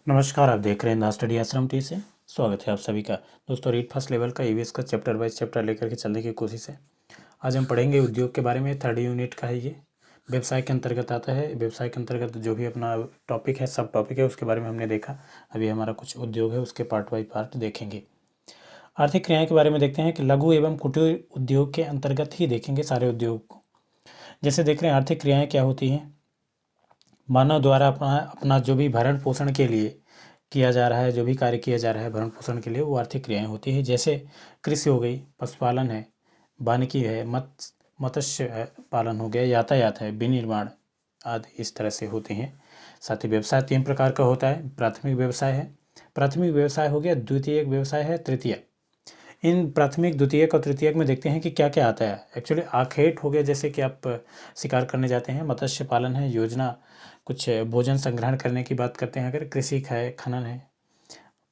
नमस्कार, आप देख रहे हैं द स्टडी आश्रम टी से। स्वागत है आप सभी का। दोस्तों, रीड फर्स्ट लेवल का ईवीएस का चैप्टर वाइज चैप्टर लेकर के चलने की कोशिश है। आज हम पढ़ेंगे उद्योग के बारे में। थर्ड यूनिट का है ये, व्यवसाय के अंतर्गत आता है। व्यवसाय के अंतर्गत जो भी अपना टॉपिक है, सब टॉपिक है, उसके बारे में हमने देखा। अभी हमारा कुछ उद्योग है, उसके पार्ट बाई पार्ट देखेंगे। आर्थिक क्रियाएँ के बारे में देखते हैं कि लघु एवं कुटीर उद्योग के अंतर्गत ही देखेंगे सारे उद्योग को। जैसे देख रहे हैं आर्थिक क्रियाएँ क्या होती हैं। मानव द्वारा अपना जो भी भरण पोषण के लिए किया जा रहा है, जो भी कार्य किया जा रहा है भरण पोषण के लिए, वो आर्थिक क्रियाएं होती है। जैसे कृषि हो गई, पशुपालन है, वानिकी है, मत्स्य पालन हो गया, यातायात है, विनिर्माण आदि इस तरह से होते हैं। साथ ही व्यवसाय 3 प्रकार का होता है। प्राथमिक व्यवसाय है, प्राथमिक व्यवसाय हो गया, द्वितीयक व्यवसाय है, तृतीयक। इन प्राथमिक, द्वितीयक और तृतीयक में देखते हैं कि क्या क्या आता है। एक्चुअली आखेट हो गया, जैसे कि आप शिकार करने जाते हैं। मत्स्य पालन है, योजना कुछ भोजन संग्रहण करने की बात करते हैं। अगर कृषि है, खनन है,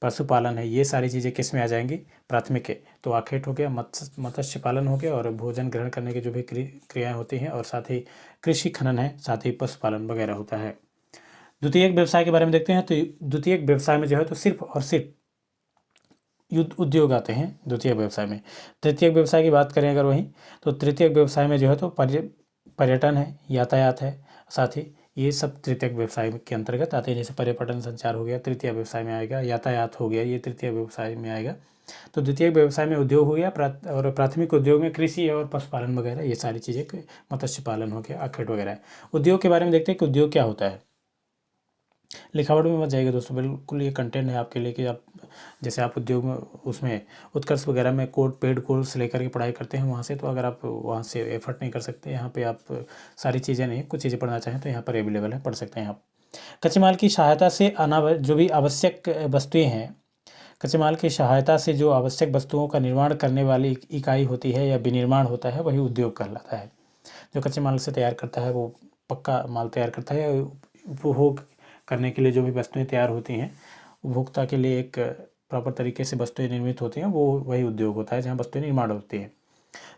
पशुपालन है, ये सारी चीज़ें किस में आ जाएंगी? प्राथमिक है। तो आखेट हो गया, मत्स्य पालन हो गया, और भोजन ग्रहण करने की जो भी क्रियाएँ होती हैं, और साथ ही कृषि, खनन है, साथ ही पशुपालन वगैरह होता है। द्वितीयक व्यवसाय के बारे में देखते हैं। तो द्वितीयक व्यवसाय में जो है तो सिर्फ और सिर्फ उद्योग आते हैं द्वितीयक व्यवसाय में। तृतीयक व्यवसाय की बात करें अगर वहीं, तो तृतीयक व्यवसाय में जो है तो पर्यटन है, यातायात है, साथ ही ये सब तृतीयक व्यवसाय के अंतर्गत आते हैं। जैसे पर्यटन संचार हो गया, तृतीय व्यवसाय में आएगा। यातायात हो गया, ये तृतीय व्यवसाय में आएगा। तो द्वितीय व्यवसाय में उद्योग हो गया, और प्राथमिक उद्योग में कृषि और पशुपालन वगैरह ये सारी चीज़ें, मत्स्य पालन हो गया, आखेट वगैरह है। उद्योग के बारे में देखते हैं कि उद्योग क्या होता है। लिखावट में मत जाइएगा दोस्तों, बिल्कुल ये कंटेंट है आपके लिए कि आप जैसे आप उद्योग में उसमें उत्कर्ष वगैरह में पेड कोर्स लेकर के पढ़ाई करते हैं वहाँ से, तो अगर आप वहाँ से एफर्ट नहीं कर सकते, यहाँ पे आप सारी चीज़ें नहीं, कुछ चीज़ें पढ़ना चाहें तो यहाँ पर अवेलेबल है, पढ़ सकते हैं आप। कच्चे माल की सहायता से जो भी आवश्यक वस्तुएँ हैं, कच्चे माल की सहायता से जो आवश्यक वस्तुओं का निर्माण करने वाली इकाई होती है या विनिर्माण होता है, वही उद्योग कहलाता है। जो कच्चे माल से तैयार करता है, वो पक्का माल तैयार करता है। उपभोग करने के लिए जो भी वस्तुएं तैयार होती हैं, उपभोक्ता के लिए एक प्रॉपर तरीके से वस्तुएं निर्मित होती हैं, वो वही उद्योग होता है जहाँ वस्तुएं निर्माण होती हैं।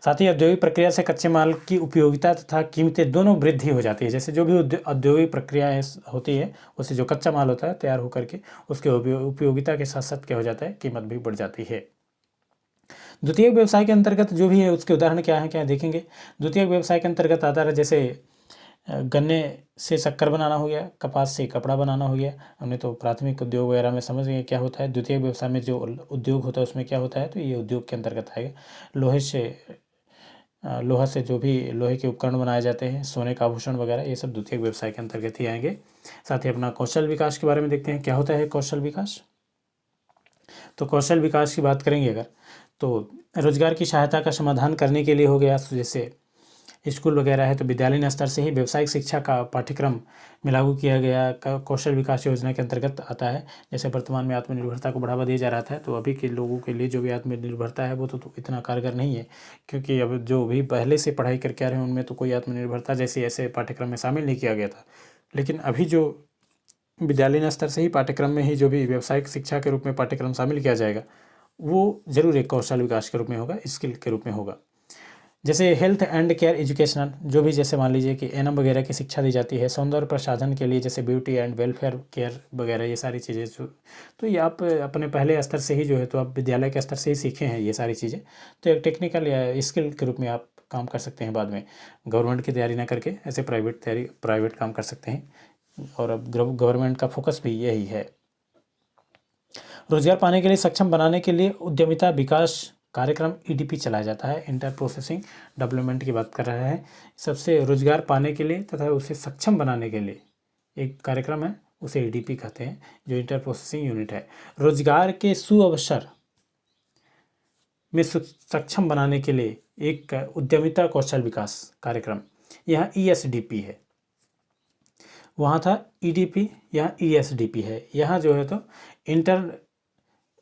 साथ ही औद्योगिक प्रक्रिया से कच्चे माल की उपयोगिता तथा कीमतें दोनों वृद्धि हो जाती है। जैसे जो भी औद्योगिक प्रक्रियाएँ होती है, उससे जो कच्चा माल होता है तैयार होकर के, उसके उपयोगिता के साथ साथ क्या हो जाता है, कीमत भी बढ़ जाती है। द्वितीयक व्यवसाय के अंतर्गत जो भी है उसके उदाहरण क्या है, क्या देखेंगे। द्वितीयक व्यवसाय के अंतर्गत आता है जैसे गन्ने से शक्कर बनाना हो गया, कपास से कपड़ा बनाना हो गया। हमने तो प्राथमिक उद्योग वगैरह में समझ गए क्या होता है। द्वितीय व्यवसाय में जो उद्योग होता है उसमें क्या होता है, तो ये उद्योग के अंतर्गत आएगा। लोहा से जो भी लोहे के उपकरण बनाए जाते हैं, सोने का आभूषण वगैरह, ये सब द्वितीय व्यवसाय के अंतर्गत ही आएंगे। साथ ही अपना कौशल विकास के बारे में देखते हैं, क्या होता है कौशल विकास। तो कौशल विकास की बात करेंगे अगर, तो रोजगार की सहायता का समाधान करने के लिए हो गया। जैसे स्कूल वगैरह है तो विद्यालय स्तर से ही व्यावसायिक शिक्षा का पाठ्यक्रम में लागू किया गया कौशल विकास योजना के अंतर्गत आता है। जैसे वर्तमान में आत्मनिर्भरता को बढ़ावा दिया जा रहा था, तो अभी के लोगों के लिए जो भी आत्मनिर्भरता है वो तो इतना कारगर नहीं है, क्योंकि अब जो भी पहले से पढ़ाई करके आ रहे हैं उनमें तो कोई आत्मनिर्भरता जैसे ऐसे पाठ्यक्रम में शामिल नहीं किया गया था। लेकिन अभी जो विद्यालय स्तर से ही पाठ्यक्रम में ही जो भी व्यावसायिक शिक्षा के रूप में पाठ्यक्रम शामिल किया जाएगा, वो जरूर एक कौशल विकास के रूप में होगा, स्किल के रूप में होगा। जैसे हेल्थ एंड केयर एजुकेशनल, जो भी जैसे मान लीजिए कि एनएम वगैरह की शिक्षा दी जाती है। सौंदर्य प्रसाधन के लिए जैसे ब्यूटी एंड वेलफेयर केयर वगैरह, ये सारी चीज़ें जो, तो ये आप अपने पहले स्तर से ही जो है तो आप विद्यालय के स्तर से ही सीखे हैं ये सारी चीज़ें। तो एक टेक्निकल या स्किल के रूप में आप काम कर सकते हैं बाद में। गवर्नमेंट की तैयारी ना करके ऐसे प्राइवेट काम कर सकते हैं, और अब गवर्नमेंट का फोकस भी यही है। रोजगार पाने के लिए सक्षम बनाने के लिए उद्यमिता विकास कार्यक्रम ईडीपी चलाया जाता है। इंटर प्रोसेसिंग डेवलपमेंट की बात कर रहा है। सबसे रोजगार पाने के लिए तथा उसे सक्षम बनाने के लिए एक कार्यक्रम है, उसे ईडीपी कहते हैं, जो इंटर प्रोसेसिंग यूनिट है। रोजगार के सुअवसर में सक्षम बनाने के लिए एक उद्यमिता कौशल विकास कार्यक्रम, यहाँ ईएसडीपी है। वहाँ था ईडीपी, यहाँ ईएसडीपी है। यहाँ जो है तो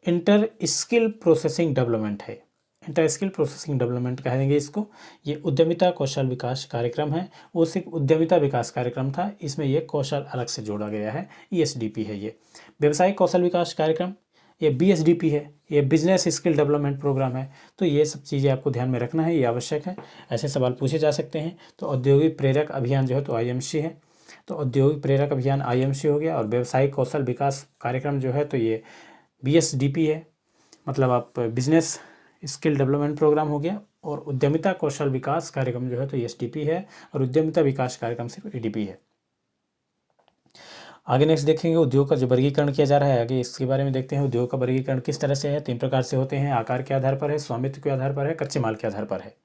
इंटर स्किल प्रोसेसिंग डेवलपमेंट है। इंटर स्किल प्रोसेसिंग डेवलपमेंट कहेंगे इसको। ये उद्यमिता कौशल विकास कार्यक्रम है। वो सिर्फ उद्यमिता विकास कार्यक्रम था, इसमें ये कौशल अलग से जोड़ा गया है। ईएसडीपी है ये। व्यवसायिक कौशल विकास कार्यक्रम, ये बीएसडीपी है, ये बिजनेस स्किल डेवलपमेंट प्रोग्राम है। तो ये सब चीज़ें आपको ध्यान में रखना है, ये आवश्यक है। ऐसे सवाल पूछे जा सकते हैं। तो औद्योगिक प्रेरक अभियान जो है तो आईएमसी है। तो औद्योगिक प्रेरक अभियान IMC हो गया, और व्यवसायिक कौशल विकास कार्यक्रम जो है तो ये BSDP है, मतलब आप बिजनेस स्किल डेवलपमेंट प्रोग्राम हो गया, और उद्यमिता कौशल विकास कार्यक्रम जो है तो STP है, और उद्यमिता विकास कार्यक्रम सिर्फ EDP है। आगे नेक्स्ट देखेंगे उद्योग का जो वर्गीकरण किया जा रहा है, आगे इसके बारे में देखते हैं। उद्योग का वर्गीकरण किस तरह से है, 3 प्रकार से होते हैं। आकार के आधार पर है, स्वामित्व के आधार पर है, कच्चे माल के आधार पर है।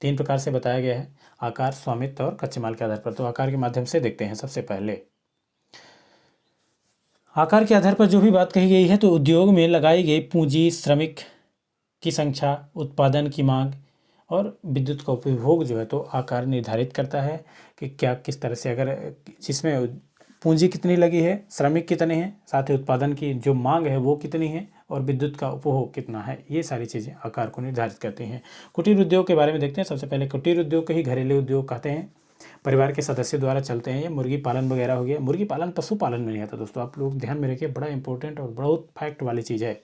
3 प्रकार से बताया गया है, आकार, स्वामित्व और कच्चे माल के आधार पर। तो आकार के माध्यम से देखते हैं। सबसे पहले आकार के आधार पर जो भी बात कही गई है, तो उद्योग में लगाई गई पूंजी, श्रमिक की संख्या, उत्पादन की मांग और विद्युत का उपभोग जो है तो आकार निर्धारित करता है कि क्या किस तरह से, अगर जिसमें पूंजी कितनी लगी है, श्रमिक कितने हैं, साथ ही उत्पादन की जो मांग है वो कितनी है, और विद्युत का उपभोग कितना है, ये सारी चीज़ें आकार को निर्धारित करती हैं। कुटीर उद्योग के बारे में देखते हैं। सबसे पहले कुटीर उद्योग को ही घरेलू उद्योग कहते हैं, परिवार के सदस्यों द्वारा चलते हैं। ये मुर्गी पालन वगैरह हो गया। मुर्गी पालन पशुपालन में नहीं आता दोस्तों, आप लोग ध्यान में रखिए, बड़ा इंपॉर्टेंट और बहुत फैक्ट वाली चीज़ है।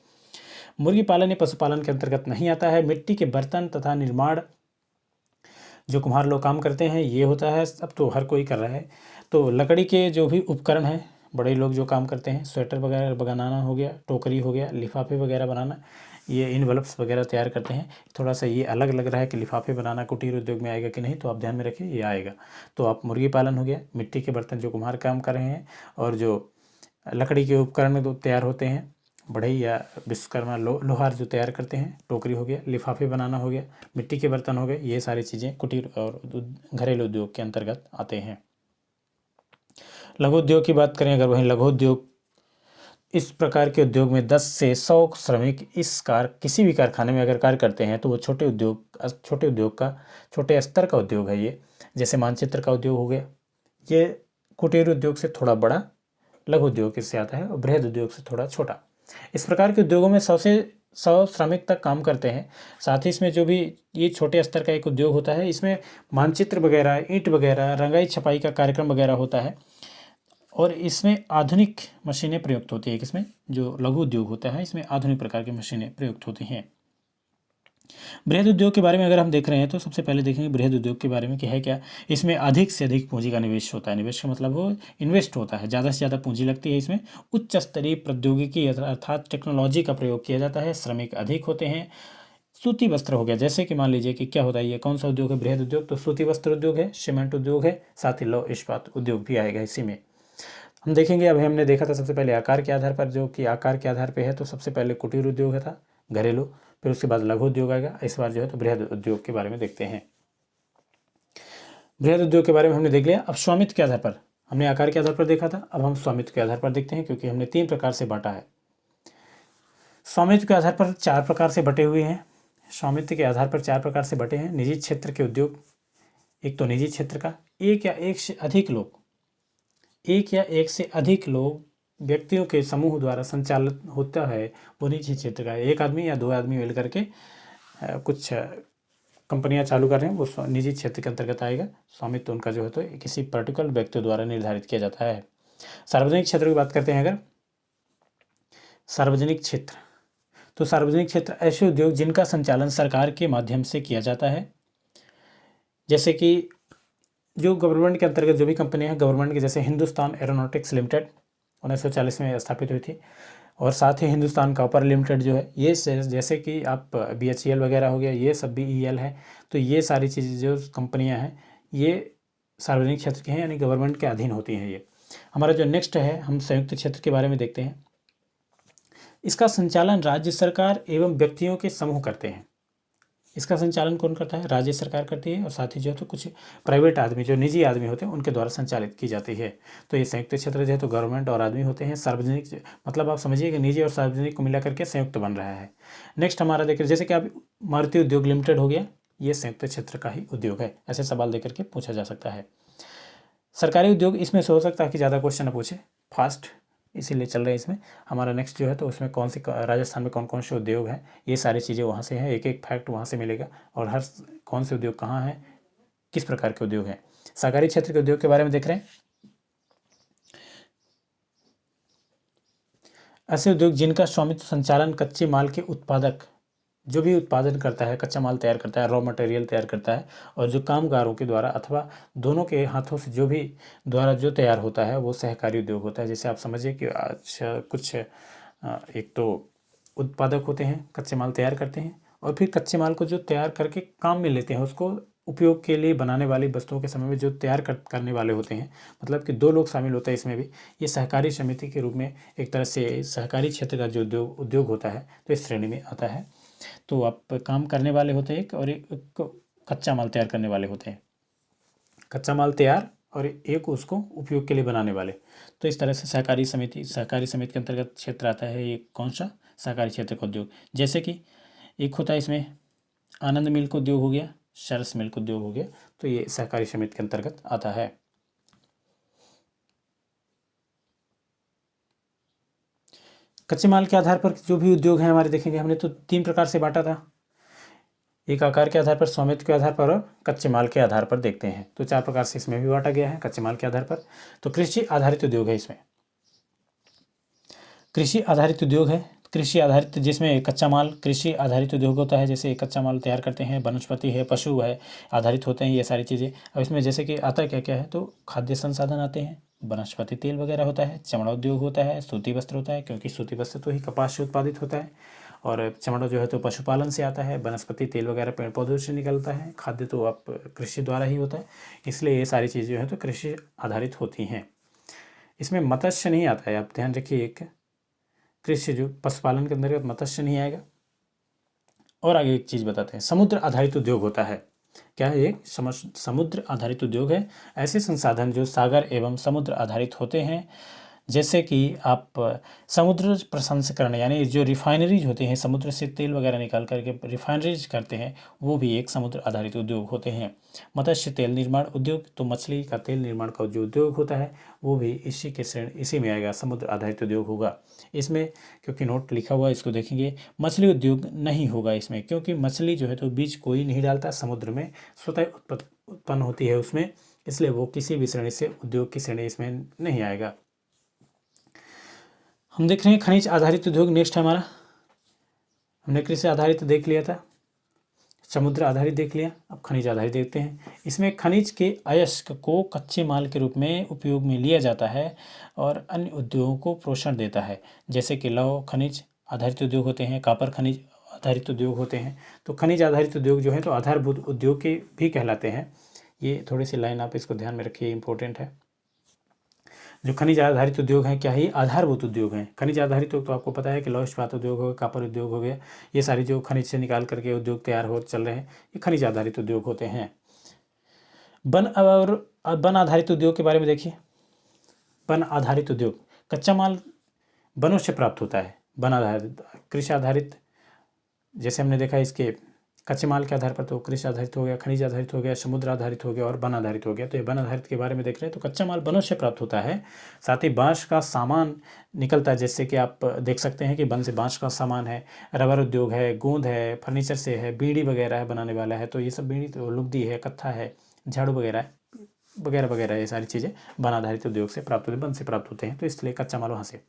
मुर्गी पालन या पशुपालन के अंतर्गत नहीं आता है। मिट्टी के बर्तन तथा निर्माण जो कुम्हार लोग काम करते हैं ये होता है, अब तो हर कोई कर रहा है। तो लकड़ी के जो भी उपकरण हैं, बड़े लोग जो काम करते हैं, स्वेटर वगैरह बनाना हो गया, टोकरी हो गया, लिफाफे वगैरह बनाना, ये इनवलप्स वगैरह तैयार करते हैं। थोड़ा सा ये अलग लग रहा है कि लिफाफे बनाना कुटीर उद्योग में आएगा कि नहीं, तो आप ध्यान में रखिए ये आएगा। तो आप मुर्गी पालन हो गया, मिट्टी के बर्तन जो कुम्हार काम कर रहे हैं, और जो लकड़ी के उपकरण जो तैयार होते हैं, बढ़ई या विश्वकर्मा लोहार जो तैयार करते हैं, टोकरी हो गया, लिफाफे बनाना हो गया, मिट्टी के बर्तन हो गए, ये सारी चीज़ें कुटीर और घरेलू उद्योग के अंतर्गत आते हैं। लघु उद्योग की बात करें अगर, वहीं लघु उद्योग इस प्रकार के उद्योग में 10 से 100 श्रमिक किसी भी कारखाने में अगर कार्य करते हैं तो वो छोटे उद्योग का छोटे स्तर का उद्योग है ये। जैसे मानचित्र का उद्योग हो गया, ये कुटीर उद्योग से थोड़ा बड़ा लघु उद्योग से आता है, और बृहद उद्योग से थोड़ा छोटा। इस प्रकार के उद्योगों में 100 से 100 श्रमिक तक काम करते हैं। साथ ही इसमें जो भी ये छोटे स्तर का एक उद्योग होता है, इसमें मानचित्र वगैरह, ईंट वगैरह, रंगाई छपाई का कार्यक्रम वगैरह होता है, और इसमें आधुनिक मशीनें प्रयुक्त होती है। इसमें जो लघु उद्योग होता है, इसमें आधुनिक प्रकार की मशीनें प्रयुक्त होती हैं। बृहद उद्योग के बारे में अगर हम देख रहे हैं तो सबसे पहले देखेंगे बृहद उद्योग के बारे में कि है क्या। इसमें अधिक से अधिक पूंजी का निवेश होता है। निवेश का मतलब वो इन्वेस्ट होता है, ज़्यादा से ज़्यादा पूंजी लगती है। इसमें उच्च स्तरीय प्रौद्योगिकी अर्थात टेक्नोलॉजी का प्रयोग किया जाता है। श्रमिक अधिक होते हैं। सूती वस्त्र हो गया, जैसे कि मान लीजिए कि क्या होता है, ये कौन सा उद्योग है, बृहद उद्योग, तो सूती वस्त्र उद्योग है, सीमेंट उद्योग है, साथ ही लौह इस्पात उद्योग भी आएगा इसी में। हम देखेंगे, अभी हमने देखा था सबसे पहले आकार के आधार पर, जो कि आकार के आधार पर है, तो सबसे पहले कुटीर उद्योग था घरेलू, फिर उसके बाद लघु उद्योग आएगा। इस बार जो है तो बृहद उद्योग के बारे में देखते हैं। बृहद उद्योग के बारे में हमने देख लिया। अब स्वामित्व के आधार पर, हमने आकार के आधार पर देखा था, अब हम स्वामित्व के आधार पर देखते हैं, क्योंकि हमने 3 प्रकार से बांटा है। स्वामित्व के आधार पर 4 प्रकार से बटे हुए हैं। स्वामित्व के आधार पर 4 प्रकार से बटे हैं। निजी क्षेत्र के उद्योग, एक तो निजी क्षेत्र का, एक या एक से अधिक लोग व्यक्तियों के समूह द्वारा संचालित होता है, वो निजी क्षेत्र का। एक आदमी या 2 आदमी मिल करके कुछ कंपनियां चालू कर रहे हैं, वो निजी क्षेत्र के अंतर्गत आएगा। स्वामित्व उनका जो है तो किसी पर्टिकुलर व्यक्ति द्वारा निर्धारित किया जाता है। सार्वजनिक क्षेत्र की बात करते हैं अगर, सार्वजनिक क्षेत्र, तो सार्वजनिक क्षेत्र ऐसे उद्योग जिनका संचालन सरकार के माध्यम से किया जाता है। जैसे कि जो गवर्नमेंट के अंतर्गत जो भी कंपनियां हैं गवर्नमेंट की, जैसे हिंदुस्तान एरोनॉटिक्स लिमिटेड 1940 में स्थापित हुई थी, और साथ ही हिंदुस्तान कॉपर लिमिटेड जो है, ये जैसे कि आप BHEL वगैरह हो गया, ये सब भी EL है। तो ये सारी चीज़ें जो कंपनियां हैं ये सार्वजनिक क्षेत्र की हैं, यानी गवर्नमेंट के अधीन होती हैं। ये हमारा जो नेक्स्ट है, हम संयुक्त क्षेत्र के बारे में देखते हैं। इसका संचालन राज्य सरकार एवं व्यक्तियों के समूह करते हैं। इसका संचालन कौन करता है, राज्य सरकार करती है, और साथ ही जो है तो कुछ प्राइवेट आदमी, जो निजी आदमी होते हैं, उनके द्वारा संचालित की जाती है। तो ये संयुक्त क्षेत्र जो है तो गवर्नमेंट और आदमी होते हैं। सार्वजनिक मतलब आप समझिए कि निजी और सार्वजनिक को मिला करके संयुक्त बन रहा है। नेक्स्ट हमारा देखिए, जैसे कि आप मारुति उद्योग लिमिटेड हो गया, ये संयुक्त क्षेत्र का ही उद्योग है। ऐसे सवाल देकर के पूछा जा सकता है। सरकारी उद्योग, इसमें से हो सकता है कि ज़्यादा क्वेश्चन पूछे, फास्ट इसीलिए चल रहे हैं इसमें। हमारा नेक्स्ट जो है तो उसमें कौन सी राजस्थान में कौन कौन से उद्योग हैं, ये सारी चीज़ें वहाँ से हैं, एक एक फैक्ट वहाँ से मिलेगा, और हर कौन से उद्योग कहाँ हैं, किस प्रकार के उद्योग हैं। सहकारी क्षेत्र के उद्योग के बारे में देख रहे हैं। ऐसे उद्योग जिनका स्वामित्व संचालन कच्चे माल के उत्पादक जो भी उत्पादन करता है, कच्चा माल तैयार करता है, रॉ मटेरियल तैयार करता है, और जो कामगारों के द्वारा अथवा दोनों के हाथों से जो भी द्वारा जो तैयार होता है वो सहकारी उद्योग होता है। जैसे आप समझिए कि अच्छा कुछ एक तो उत्पादक होते हैं, कच्चे माल तैयार करते हैं, और फिर कच्चे माल को जो तैयार करके काम में लेते हैं, उसको उपयोग के लिए बनाने वाली वस्तुओं के समय में जो तैयार करने वाले होते हैं, मतलब कि दो लोग शामिल होते हैं इसमें भी। ये सहकारी समिति के रूप में एक तरह से सहकारी क्षेत्र का जो उद्योग होता है तो इस श्रेणी में आता है। तो आप काम करने वाले होते हैं एक, और एक कच्चा माल तैयार करने वाले होते हैं। कच्चा माल तैयार और एक उसको उपयोग के लिए बनाने वाले। तो इस तरह से सहकारी समिति के अंतर्गत क्षेत्र आता है ये कौन सा, सहकारी क्षेत्र का उद्योग। जैसे कि एक होता है इसमें आनंद मिल्क उद्योग हो गया, सरस मिल्क उद्योग हो गया, तो ये सहकारी समिति के अंतर्गत आता है। कच्चे माल के आधार पर जो भी उद्योग है हमारे, देखेंगे हमने तो 3 प्रकार से बांटा था, एक आकार के आधार पर, स्वामित्व के आधार पर और कच्चे माल के आधार पर देखते हैं। तो 4 प्रकार से इसमें भी बांटा गया है कच्चे माल के आधार पर। तो कृषि आधारित उद्योग है इसमें, कृषि आधारित उद्योग है, कृषि आधारित जिसमें कच्चा माल कृषि आधारित उद्योग होता है। जैसे कच्चा माल तैयार करते हैं, वनस्पति है, पशु है, आधारित होते हैं ये सारी चीज़ें। अब इसमें जैसे कि आता क्या क्या है, तो खाद्य संसाधन आते हैं, वनस्पति तेल वगैरह होता है, चमड़ा उद्योग होता है, सूती वस्त्र होता है, क्योंकि सूती वस्त्र तो ही कपास से उत्पादित होता है, और चमड़ा जो है तो पशुपालन से आता है, वनस्पति तेल वगैरह पेड़ पौधों से निकलता है, खाद्य तो आप कृषि द्वारा ही होता है। इसलिए ये सारी चीज़ें जो है तो कृषि आधारित होती हैं। इसमें मत्स्य नहीं आता है, आप ध्यान रखिए, एक कृषि जो पशुपालन के अंतर्गत मत्स्य नहीं आएगा। और आगे एक चीज़ बताते हैं, समुद्र आधारित उद्योग होता है। क्या है ये, समुद्र आधारित उद्योग है। ऐसे संसाधन जो सागर एवं समुद्र आधारित होते हैं, जैसे कि आप समुद्र प्रसंस्करण, यानी जो रिफाइनरीज होते हैं, समुद्र से तेल वगैरह निकाल करके रिफाइनरीज करते हैं, वो भी एक समुद्र आधारित उद्योग होते हैं। मत्स्य तेल निर्माण उद्योग, तो मछली का तेल निर्माण का जो उद्योग होता है वो भी इसी में आएगा, समुद्र आधारित उद्योग होगा। इसमें क्योंकि नोट लिखा हुआ है इसको देखेंगे, मछली उद्योग नहीं होगा इसमें, क्योंकि मछली जो है तो बीज कोई नहीं डालता, समुद्र में स्वतः उत्पन्न होती है उसमें, इसलिए वो किसी भी श्रेणी से उद्योग की श्रेणी इसमें नहीं आएगा। हम देख रहे हैं खनिज आधारित उद्योग नेक्स्ट है हमारा। हमने कृषि आधारित देख लिया था, समुद्र आधारित देख लिया, अब खनिज आधारित देखते हैं। इसमें खनिज के अयस्क को कच्चे माल के रूप में उपयोग में लिया जाता है और अन्य उद्योगों को पोषण देता है। जैसे कि लौह खनिज आधारित उद्योग होते हैं, कॉपर खनिज आधारित उद्योग होते हैं। तो खनिज आधारित उद्योग जो है तो आधारभूत उद्योग के भी कहलाते हैं। ये थोड़ी सी लाइन आप इसको ध्यान में रखिए, इंपॉर्टेंट है। जो खनिज आधारित उद्योग हैं क्या ही आधारभूत उद्योग हैं। खनिज आधारित तो आपको पता है कि लौह इस्पात उद्योग हो गया, कॉपर उद्योग हो गया, ये सारी जो खनिज से निकाल करके उद्योग तैयार हो चल रहे हैं, ये खनिज आधारित उद्योग होते हैं। वन आधारित उद्योग के बारे में देखिए। वन आधारित उद्योग, कच्चा माल वनों से प्राप्त होता है। वन आधारित, कृषि आधारित जैसे हमने देखा, इसके कच्चे माल के आधार पर तो कृषि आधारित हो गया, खनिज आधारित हो गया, समुद्र आधारित हो गया और वन आधारित हो गया। तो ये वन आधारित के बारे में देख रहे हैं, तो कच्चा माल वनों से प्राप्त होता है, साथ ही बांस का सामान निकलता है। जैसे कि आप देख सकते हैं कि वन से बांस का सामान है, रबर उद्योग है, गोंद है, फर्नीचर से है, बीड़ी वगैरह है बनाने वाला है, तो ये सब बीड़ी तो लुगदी है, कत्था है, झाड़ू वगैरह है, वगैरह वगैरह, ये सारी चीज़ें वन आधारित उद्योग से प्राप्त होते हैं, वन से प्राप्त होते हैं, तो इसलिए कच्चा माल वहाँ से।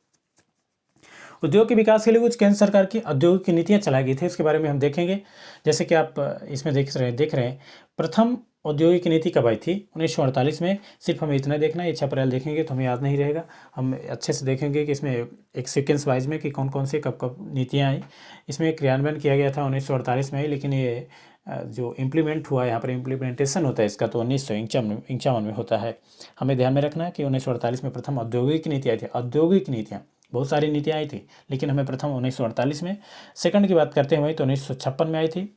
उद्योग के विकास के लिए कुछ केंद्र सरकार की औद्योगिक की नीतियाँ चलाई गई थी, इसके बारे में हम देखेंगे। जैसे कि आप इसमें देख रहे हैं प्रथम औद्योगिक नीति कब आई थी, 1948 में। सिर्फ हमें इतना देखना है, 6 अप्रैल देखेंगे तो हमें याद नहीं रहेगा, हम अच्छे से देखेंगे कि इसमें एक सीक्वेंस वाइज में कि कौन कौन से कब कब नीतियाँ आई। इसमें क्रियान्वयन किया गया था 1948 में, लेकिन ये जो इम्प्लीमेंट हुआ, यहाँ पर इम्प्लीमेंटेशन होता है इसका, तो 1951 में होता है। हमें ध्यान में रखना है कि 1948 में प्रथम औद्योगिक नीति आई थी। औद्योगिक नीतियाँ, बहुत सारी नीतियाँ आई थी, लेकिन हमें प्रथम 1948 में। सेकंड की बात करते हैं वही तो 1956 में आई थी।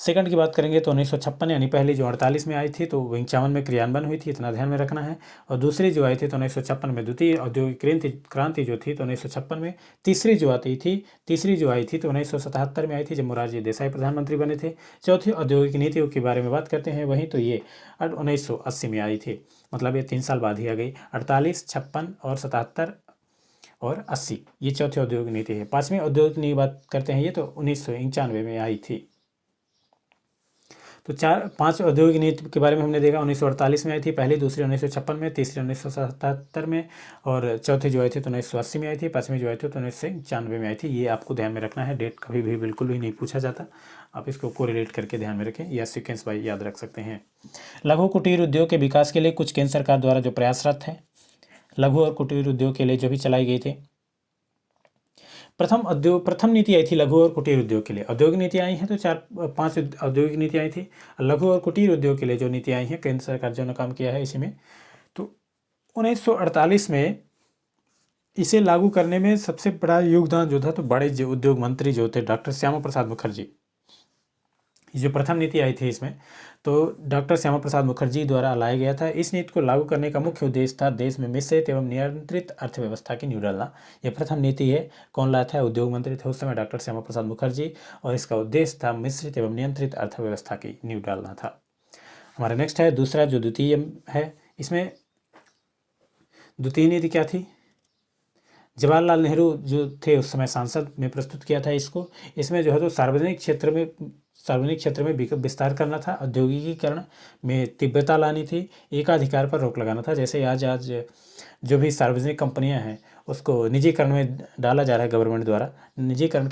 सेकंड की बात करेंगे तो 1956, यानी पहली जो 48 में आई थी तो 51 में क्रियान्वयन हुई थी, इतना ध्यान में रखना है। और दूसरी जो आई थी तो 1956 में, द्वितीय औद्योगिक क्रांति जो थी तो 1956 में। तीसरी जो आई थी तो 1977 में आई थी, जब मोरारजी देसाई प्रधानमंत्री बने थे। चौथी औद्योगिक नीतियों के बारे में बात करते हैं वहीं तो ये 1980 में आई थी, मतलब ये 3 साल बाद ही आ गई। 48, 56 और 77 और 80, ये चौथी औद्योगिक नीति है। पाँचवीं औद्योगिक नीति बात करते हैं, ये तो 1991 में आई थी। तो 4-5 औद्योगिक नीति के बारे में हमने देखा। 1948 में आई थी पहली, दूसरी 1956 में, तीसरी 1977 में, और चौथी जो आई थी तो 1980 में आई थी, पाँचवीं जो आई थी तो 1991 में आई थी। ये आपको ध्यान में रखना है, डेट कभी भी बिल्कुल भी नहीं पूछा जाता, आप इसको कोरिलेट करके ध्यान में रखें या सीक्वेंस बाई याद रख सकते हैं। लघु कुटीर उद्योग के विकास के लिए कुछ केंद्र सरकार द्वारा जो प्रयासरत है, लघु और कुटीर उद्योग के लिए जो भी चलाई गई थी। प्रथम नीति आई थी लघु और कुटीर उद्योग के लिए। औद्योगिक नीति आई हैं तो 4-5 औद्योगिक नीति आई थी। लघु और कुटीर उद्योग के लिए जो नीति आई हैं केंद्र सरकार जो ने काम किया है इसी में, तो 1948 में इसे लागू करने में सबसे बड़ा योगदान जो था तो बड़े जो उद्योग मंत्री जो थे डॉक्टर श्यामा प्रसाद मुखर्जी, जो प्रथम नीति आई थी इसमें तो डॉक्टर श्यामा प्रसाद मुखर्जी द्वारा लाया गया था। इस नीति को लागू करने का मुख्य उद्देश्य था देश में मिश्रित एवं नियंत्रित अर्थव्यवस्था की नींव डालना। यह प्रथम नीति है। कौन लाया था? उद्योग मंत्री थे उस समय डॉक्टर श्यामा प्रसाद मुखर्जी, और इसका उद्देश्य था मिश्रित एवं नियंत्रित अर्थव्यवस्था की नींव डालना था। हमारा नेक्स्ट है दूसरा जो द्वितीय है, इसमें द्वितीय नीति क्या थी? जवाहरलाल नेहरू जो थे उस समय सांसद में प्रस्तुत किया था इसको। इसमें जो है तो सार्वजनिक क्षेत्र में विस्तार करना था, औद्योगिकीकरण में तीव्रता लानी थी, एकाधिकार पर रोक लगाना था। जैसे आज जो भी सार्वजनिक कंपनियां हैं उसको निजीकरण में डाला जा रहा है, गवर्नमेंट द्वारा निजीकरण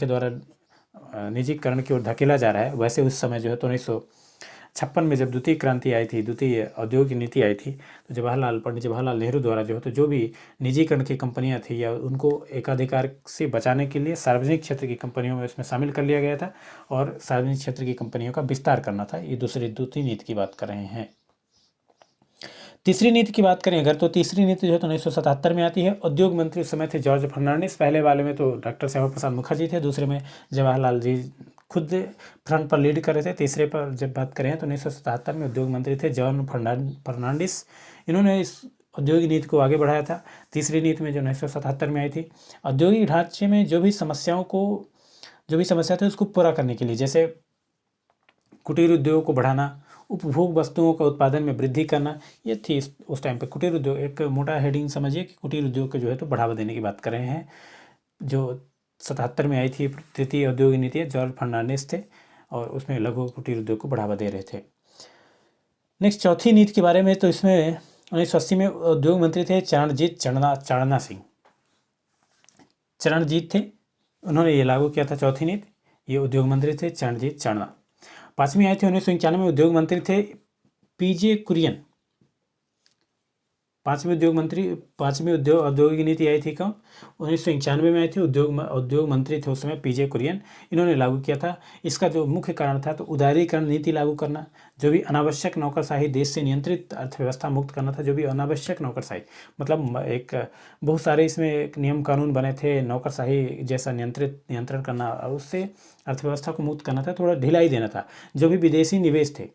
की ओर धकेला जा रहा है, वैसे उस समय जो है तो 1956 में जब द्वितीय क्रांति आई थी, द्वितीय औद्योगिक नीति आई थी, तो पंडित जवाहरलाल नेहरू द्वारा जो है तो जो भी निजीकरण की कंपनियां थी या उनको एकाधिकार से बचाने के लिए सार्वजनिक क्षेत्र की कंपनियों में उसमें शामिल कर लिया गया था और सार्वजनिक क्षेत्र की कंपनियों का विस्तार करना था। ये द्वितीय नीति की बात कर रहे हैं। तीसरी नीति की बात करें अगर, तो तीसरी नीति जो है तो 1977 में आती है। उद्योग मंत्री उस समय थे जॉर्ज फर्नांडिस। पहले वाले में तो डॉक्टर श्यामा प्रसाद मुखर्जी थे, दूसरे में जवाहरलाल जी खुद फ्रंट पर लीड कर रहे थे। तीसरे पर जब बात करें तो 1977 में उद्योग मंत्री थे जॉर्ज फर्नांडिस। इन्होंने इस औद्योगिक नीति को आगे बढ़ाया था। तीसरी नीति में जो 1977 में आई थी, औद्योगिक ढांचे में जो भी समस्या थी उसको पूरा करने के लिए, जैसे कुटीर उद्योग को बढ़ाना, उपभोग वस्तुओं का उत्पादन में वृद्धि करना, ये थी उस टाइम पे। कुटीर उद्योग एक मोटा हेडिंग समझिए कि कुटीर उद्योग को जो है तो बढ़ावा देने की बात कर रहे हैं। जो 77 में आई थी तृतीय औद्योगिक नीति, जॉर्ज फर्नांडिस थे और उसमें लघु कुटीर उद्योग को बढ़ावा दे रहे थे। नेक्स्ट चौथी नीति के बारे में, तो इसमें 1980 में उद्योग मंत्री थे चरणजीत चाणना सिंह। चरणजीत थे, उन्होंने ये लागू किया था चौथी नीति। ये उद्योग मंत्री थे चरणजीत चाणना। पाँचवीं आई थी 1991 में, उद्योग मंत्री थे पीजे कुरियन। पाँचवीं औद्योगिक नीति आई थी कब? 1991 में आई थी। उद्योग मंत्री थे उस समय पीजे कुरियन, इन्होंने लागू किया था। इसका जो मुख्य कारण था तो उदारीकरण नीति लागू करना, जो भी अनावश्यक नौकरशाही, देश से नियंत्रित अर्थव्यवस्था मुक्त करना था। जो भी अनावश्यक नौकरशाही मतलब एक बहुत सारे इसमें एक नियम कानून बने थे, नौकरशाही जैसा नियंत्रण करना, और उससे अर्थव्यवस्था को मुक्त करना था, थोड़ा ढिलाई देना था। जो भी विदेशी निवेश थे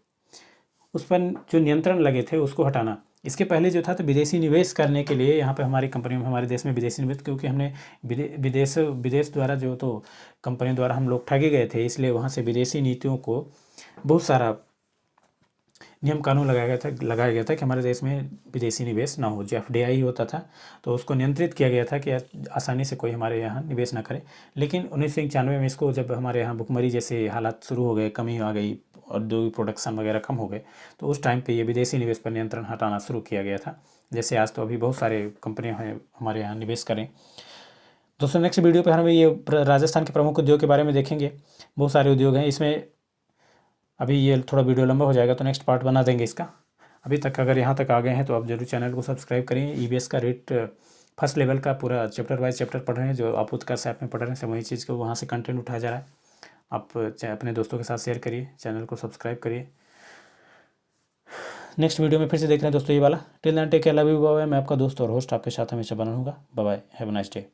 उस पर जो नियंत्रण लगे थे उसको हटाना। इसके पहले जो था तो विदेशी निवेश करने के लिए यहाँ पे हमारी कंपनियों में, हमारे देश में विदेशी निवेश, क्योंकि हमने विदेश द्वारा जो तो कंपनियों द्वारा हम लोग ठगे गए थे, इसलिए वहाँ से विदेशी नीतियों को बहुत सारा नियम कानून लगाया गया था कि हमारे देश में विदेशी निवेश ना हो। जो FDI होता था तो उसको नियंत्रित किया गया था कि आसानी से कोई हमारे यहाँ निवेश ना करे। लेकिन 1991 में इसको जब हमारे यहाँ भुखमरी जैसे हालात शुरू हो गए, कमी आ गई, औद्योगिक प्रोडक्शन वगैरह कम हो गए, तो उस टाइम पे ये विदेशी निवेश पर नियंत्रण हटाना शुरू किया गया था। जैसे आज तो अभी बहुत सारे कंपनियां हैं हमारे यहाँ निवेश करें। दोस्तों नेक्स्ट वीडियो पे हम ये राजस्थान के प्रमुख उद्योग के बारे में देखेंगे। बहुत सारे उद्योग हैं इसमें, अभी ये थोड़ा वीडियो लंबा हो जाएगा तो नेक्स्ट पार्ट बना देंगे इसका। अभी तक अगर यहाँ तक आ गए हैं तो आप जरूर चैनल को सब्सक्राइब करें। EVS का रेट फर्स्ट लेवल का पूरा चैप्टर बाय चैप्टर पढ़ रहे हैं, जो आप उत्कर्ष ऐप में पढ़ रहे हैं, सब वही चीज़ को वहाँ से कंटेंट उठाया जा रहा है। आप अपने दोस्तों के साथ शेयर करिए, चैनल को सब्सक्राइब करिए। नेक्स्ट वीडियो में फिर से देख रहे हैं दोस्तों ये वाला। Till then take care, love you, bye. मैं आपका दोस्त और होस्ट आपके साथ हमेशा बना रहूँगा। Bye bye, have a nice day.